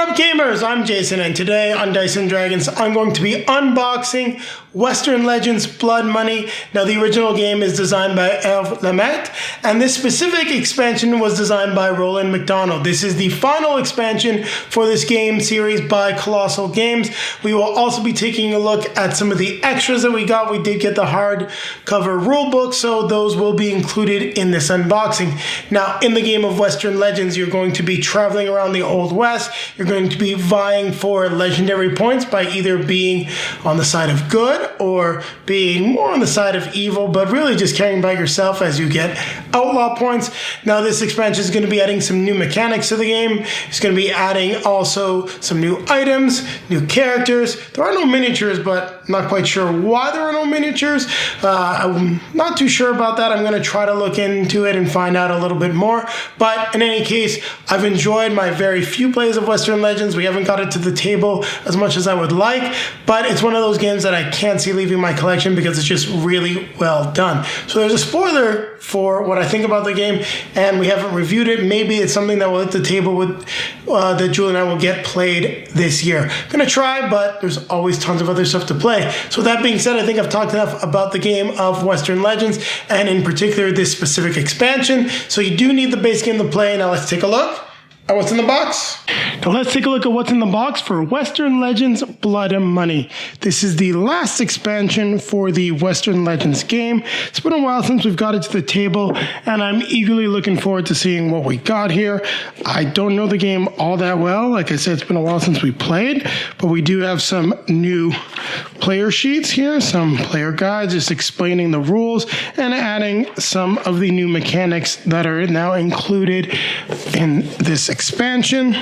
up, gamers? I'm Jason, and today on Dice and Dragons, I'm going to be unboxing Western Legends Blood Money. Now, the original game is designed by Herve Lemaitre, and this specific expansion was designed by Roland McDonald. This is the final expansion for this game series by Kolossal Games. We will also be taking a look at some of the extras that we got. We did get the hardcover rulebook, so those will be included in this unboxing. Now, in the game of Western Legends, you're going to be traveling around the Old West. You're going to be vying for legendary points by either being on the side of good or being more on the side of evil, but really just caring about yourself as you get outlaw points. Now, this expansion is going to be adding some new mechanics to the game. It's going to be adding also some new items, new characters. There are no miniatures, but I'm not quite sure why there are no miniatures. I'm not too sure about that. I'm going to try to look into it and find out a little bit more. But in any case, I've enjoyed my very few plays of Western Legends. We haven't got it to the table as much as I would like, but it's one of those games that I can't see leaving my collection because it's just really well done. So there's a spoiler for what I think about the game, and we haven't reviewed it. Maybe it's something that will hit the table with that Julie and I will get played this year. I'm going to try, but there's always tons of other stuff to play. So that being said, I think I've talked enough about the game of Western Legends, and in particular this specific expansion. So you do need the base game to play. Now let's take a look at what's in the box. Now let's take a look at what's in the box for Western Legends Blood and Money. This is the last expansion for the Western Legends game. It's been a while since we've got it to the table, and I'm eagerly looking forward to seeing what we got here. I don't know the game all that well. Like I said, it's been a while since we played, but we do have some new player sheets here, some player guides just explaining the rules and adding some of the new mechanics that are now included in this expansion.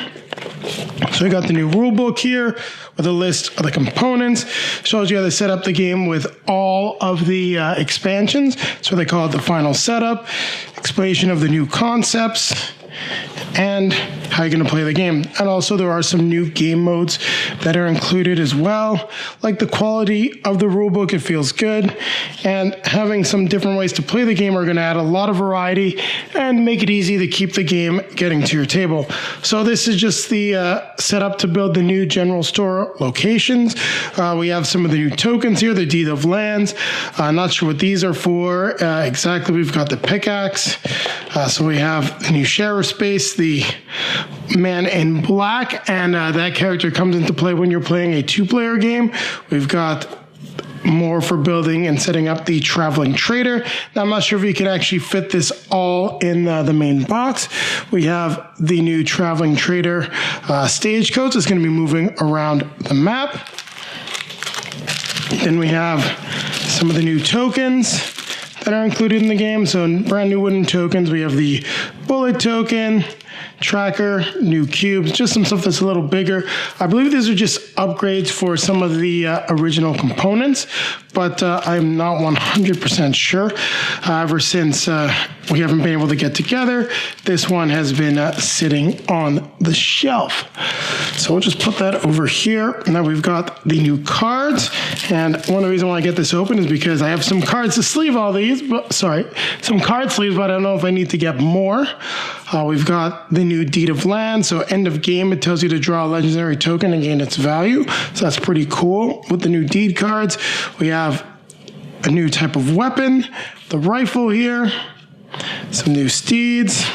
So we got the new rule book here with a list of the components. Shows you how to set up the game with all of the expansions. So they call it the final setup, explanation of the new concepts, and how you're going to play the game. And also there are some new game modes that are included as well. Like the quality of the rulebook, it feels good. And having some different ways to play the game are going to add a lot of variety and make it easy to keep the game getting to your table. So this is just the setup to build the new general store locations. We have some of the new tokens here, the deed of lands. Not sure what these are for exactly. We've got the pickaxe. So we have the new share space, the man in black, and that character comes into play when you're playing a two-player game. We've got more for building and setting up the traveling trader. Now, I'm not sure if you can actually fit this all in the main box. We have the new traveling trader stagecoach. It's going to be moving around the map. Then we have some of the new tokens that are included in the game. So brand new wooden tokens. We have the bullet token, tracker, new cubes, just some stuff that's a little bigger. I believe these are just upgrades for some of the original components, but I'm not 100% sure. Ever since we haven't been able to get together, this one has been sitting on the shelf. So we'll just put that over here. Now we've got the new cards, and one of the reasons why I get this open is because I have some cards to sleeve all these, some card sleeves, but I don't know if I need to get more. We've got the new deed of land. So end of game, it tells you to draw a legendary token and gain its value. So that's pretty cool. With the new deed cards, we have a new type of weapon, the rifle here, some new steeds,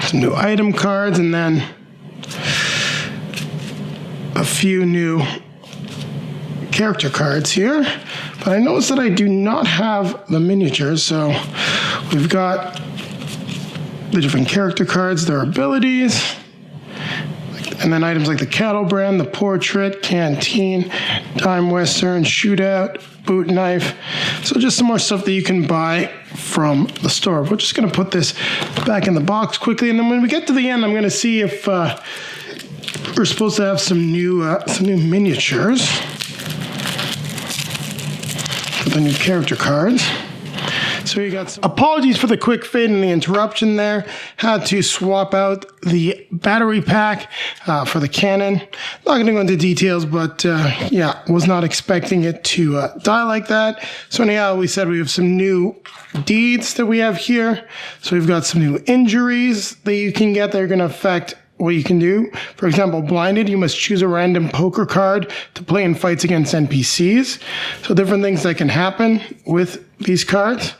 some new item cards, and then a few new character cards here. But I noticed that I do not have the miniatures, so we've got the different character cards, their abilities, and then items like the cattle brand, the portrait, canteen, dime western, shootout, boot knife. So just some more stuff that you can buy from the store. We're just going to put this back in the box quickly, and then when we get to the end, I'm going to see if we're supposed to have some new miniatures for the new character cards. So you got some apologies for the quick fade and the interruption there. Had to swap out the battery pack for the cannon. Not going to go into details, but yeah, was not expecting it to die like that. So anyhow, we said we have some new deeds that we have here. So we've got some new injuries that you can get that are going to affect what you can do. For example, blinded, you must choose a random poker card to play in fights against NPCs. So different things that can happen with these cards.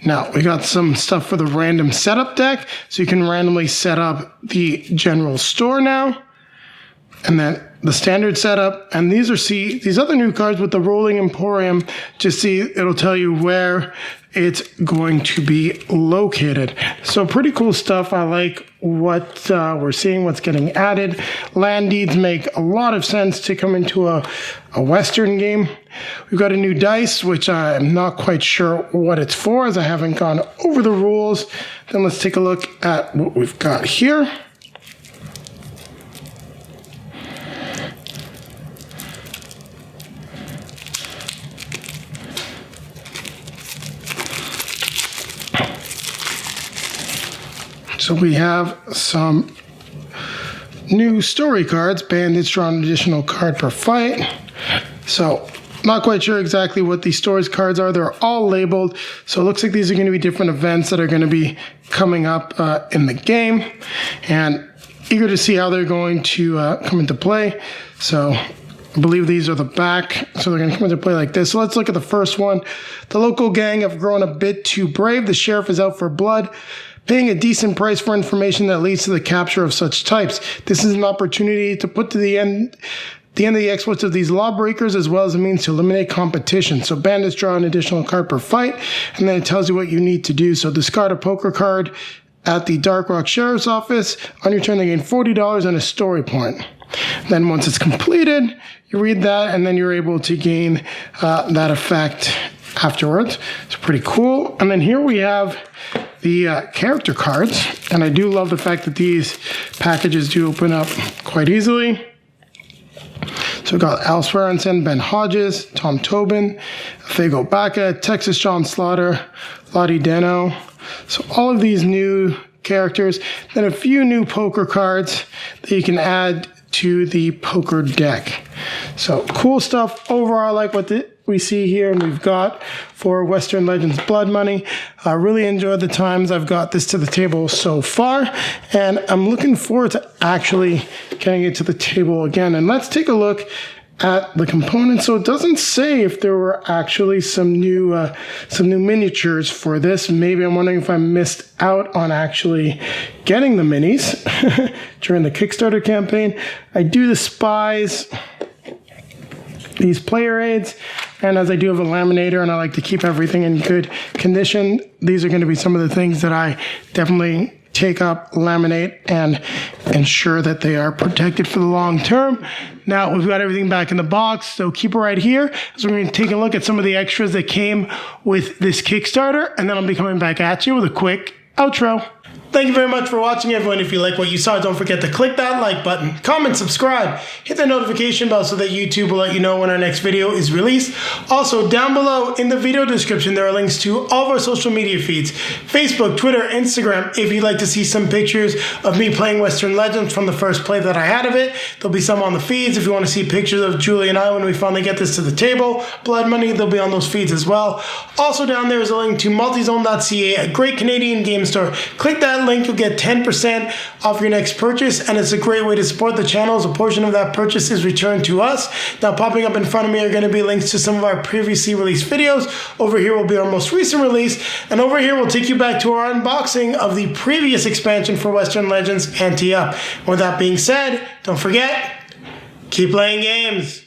Now, we got some stuff for the random setup deck. So you can randomly set up the general store now. And then the standard setup. And these other new cards with the Rolling Emporium, just see, it'll tell you where it's going to be located. So pretty cool stuff. I like what we're seeing, what's getting added. Land deeds make a lot of sense to come into a Western game. We've got a new dice, which I'm not quite sure what it's for, as I haven't gone over the rules. Then let's take a look at what we've got here. So we have some new story cards. Bandits draw an additional card per fight. So not quite sure exactly what these stories cards are. They're all labeled. So it looks like these are going to be different events that are going to be coming up in the game. And eager to see how they're going to come into play. So I believe these are the back. So they're going to come into play like this. So let's look at the first one. The local gang have grown a bit too brave. The sheriff is out for blood, paying a decent price for information that leads to the capture of such types. This is an opportunity to put to the end of the exploits of these lawbreakers, as well as a means to eliminate competition. So bandits draw an additional card per fight, and then it tells you what you need to do. So discard a poker card at the Dark Rock Sheriff's Office. On your turn, they gain $40 and a story point. Then once it's completed, you read that, and then you're able to gain that effect afterwards. It's pretty cool. And then here we have the character cards, and I do love the fact that these packages do open up quite easily. So we've got Al Swearenson, Ben Hodges, Tom Tobin, Fago Baca, Texas John Slaughter, Lottie Deno. So all of these new characters, then a few new poker cards that you can add to the poker deck. So cool stuff. Overall, I like what we see here and we've got for Western Legends Blood Money. I really enjoyed the times I've got this to the table so far, and I'm looking forward to actually getting it to the table again. And let's take a look at the components. So it doesn't say if there were actually some new miniatures for this. Maybe I'm wondering if I missed out on actually getting the minis during the Kickstarter campaign. I do despise these player aids, and as I do have a laminator and I like to keep everything in good condition, these are going to be some of the things that I definitely take up, laminate, and ensure that they are protected for the long term. Now we've got everything back in the box, so keep it right here. So we're going to take a look at some of the extras that came with this Kickstarter, and then I'll be coming back at you with a quick outro. Thank you very much for watching, everyone. If you like what you saw, don't forget to click that like button, comment, subscribe, hit the notification bell so that YouTube will let you know when our next video is released. Also, down below in the video description, there are links to all of our social media feeds, Facebook, Twitter, Instagram. If you'd like to see some pictures of me playing Western Legends from the first play that I had of it, there'll be some on the feeds. If you want to see pictures of Julie and I when we finally get this to the table, Blood Money, they'll be on those feeds as well. Also down there is a link to multizone.ca, a great Canadian game store. Click that link, you'll get 10% off your next purchase, and it's a great way to support the channel as a portion of that purchase is returned to us. Now popping up in front of me are going to be links to some of our previously released videos. Over here will be our most recent release, and over here we'll take you back to our unboxing of the previous expansion for Western Legends, Ante Up. With that being said, don't forget, keep playing games.